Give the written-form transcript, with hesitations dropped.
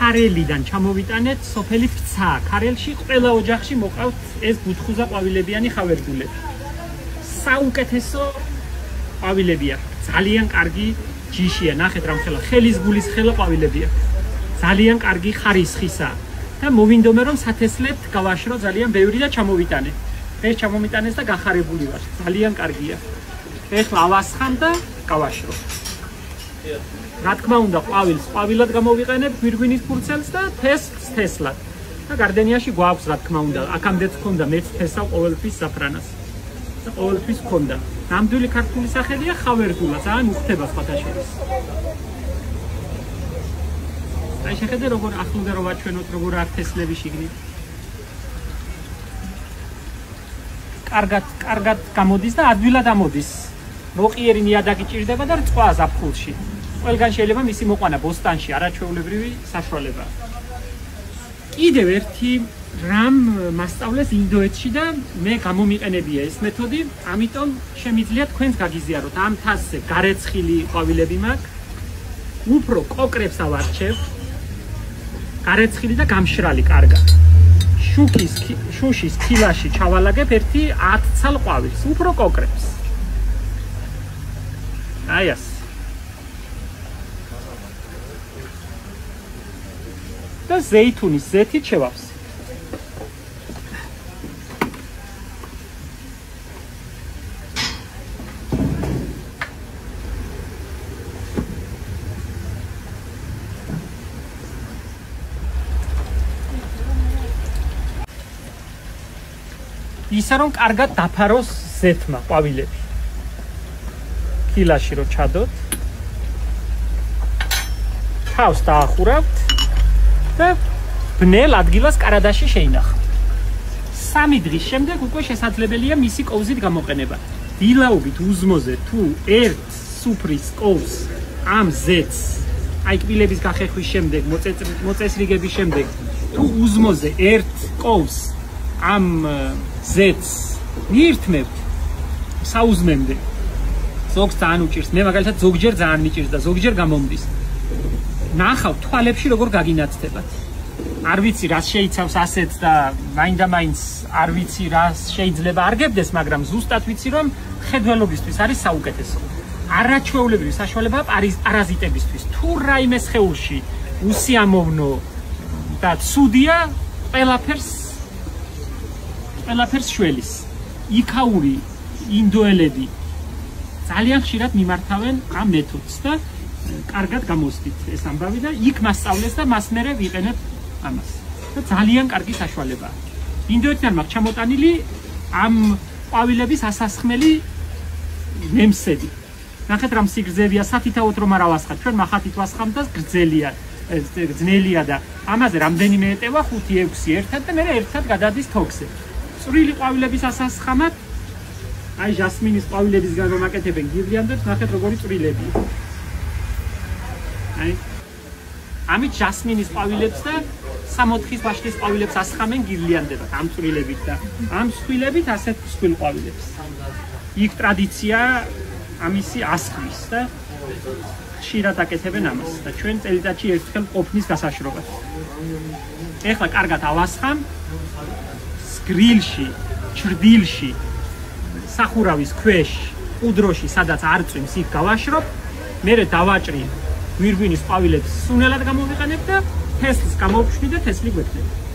ქარელიდან ჩამოვიტანეთ სოფელი ფცა. ქარელში ყველა ოჯახში მოყავთ ეს ბუთხუზა ყვავილებიანი ხავერდულები. საუკეთესო ყვავილებია. ძალიან კარგი ჯიშია. ნახეთ რამხელა ხელის გულის ხელა ყვავილებია. ძალიან კარგი ხარისხისა და მოვინდომე რომ სათესლეთ გავაშრო ძალიან ბევრი და ჩამოვიტანე. ეს ჩამომიტანეს და გახარებული ვარ. ძალიან კარგია. ეხლა ავასხამ და გავაშრო. რა თქმა უნდა, ყვავილს ყვავილად გამოვიყენებ, გვირგვინის ფურცელს და თესლს თესლად. და გარდენიაში გვაქვს რა თქმა უნდა, აქამდეც ქონდა მეც თესავ ყოველთვის საფრანას. და ყოველთვის ქონდა. ნამდვილი ქართული სახელია ხავერდულა, ძალიან უხდება სხვათა შორის. აი შეხედე როგორ ახლდა რომ ვაჩვენოთ როგორ არ თესლები შიგნით. კარგად გამოდის და ადვილად ამოდის. მოყიერი ნიადაგი ჭირდება და რწყვა ზაფხულში. ყველგან შეიძლება მისი მოყვანა ბოსტანში, არაჩვეულებრივი საშუალებაა. კიდევ ერთი რამ მასწავლეს ინდოეთში და მე გამომიყენებია ეს მეთოდი, ამიტომ შემიძლია თქვენს გაგიზიაროთ. ამ თასზე გარეცხილი ყვავილები მაქვს. უფრო კოკრებს ავარჩევ. გარეცხილი და გამშრალი კარგად. შუშის ქილაში ჩავალაგებ ერთი 10 ცალ ყვავილს, უფრო კოკრებს. აი ეს. და ზეითუნის ზეთით შევავსი. ისე რომ კარგად დაფაროს ზეთმა ყვავილები. ქილაში რო ჩადოთ. თავს დაახურავთ და ბნელ ადგილას კარადაში შეინახავთ. 3 დღის შემდეგ უკვე შესაძლებელია მისი კოვზით გამოყენება. დილაობით უზმოზე თუ ერთ სუფრის კოვს ამ ზეთს, აი კბილების გახეხვის შემდეგ, მოწესრიგების შემდეგ, თუ უზმოზე ერთ კოვს ამ ზეთს მიირთმევთ საუზმემდე. ზოგს ძალიან უჭირს, მე მაგალითად ზოგჯერ ძალიან მიჭირს და ზოგჯერ გამომდის. ნახავთ თვალებში როგორ გაგინაცდებათ. არ ვიცი რას შეიცავს ასეთ და მაინდა-მაინც არ ვიცი რას შეიძლება არ გებდეს, მაგრამ ზუსტად ვიცი რომ ხედველობისთვის არის საუკეთესო. არაჩვეულებრივი საშუალებაა პარაზიტებისთვის. თუ რაიმე სხეულში უსიამოვნო და ცუდია, ყველაფერს შველის. იქაური ინდოელები ძალიან ხშირად მიმართავენ ამ მეთოდს და კარგად გამოსდით ეს ამბავი და იქ მასწავლეს და მას მერე ვიყენებ ამას. და ძალიან კარგი საშუალებაა. ინდოეთიდან მაქვს ჩამოტანილი ამ ყვავილების ასასხმელი მემსები. ნახეთ რამ სიგრძეებია, სათითაოდ რომ არ ავასხათ, ჩვენ მახათით ვასხამთ და გრძნელია და ამაზე რამდენიმე ეტევა 5-6 ერთად და მერე ერთად გადადის თოქზე. წვრილი ყვავილების ასასხამად აი ჟასმინის ყვავილებისგან რომ აკეთებენ გირლიანდებს, ნახეთ როგორი წვრილებია. აი ამით ჟასმინის ყვავილებს და სამოთხის ვაშლის ყვავილებს ასხამენ გირლიანდებად ამ წვრილებით და ამ სხვილებით ასეთ სხვილ ყვავილებს. იქ ტრადიცია ამისი ასხმის და ხშირად აკეთებენ ამას და ჩვენ წელიწადში ერთხელ ყოფნის გასაშრობად. ეხლა კარგად ავასხამ გრილში, ჩრდილში, სახურავის ქვეშ, უდროში, სადაც არ წვიმს, იქ გავაშრობ, მერე დავაჭრი გვირგვინის ყვავილებს სუნელად გამოვიყენებ და თესლს გამოვშვი და თესლი გვექნება.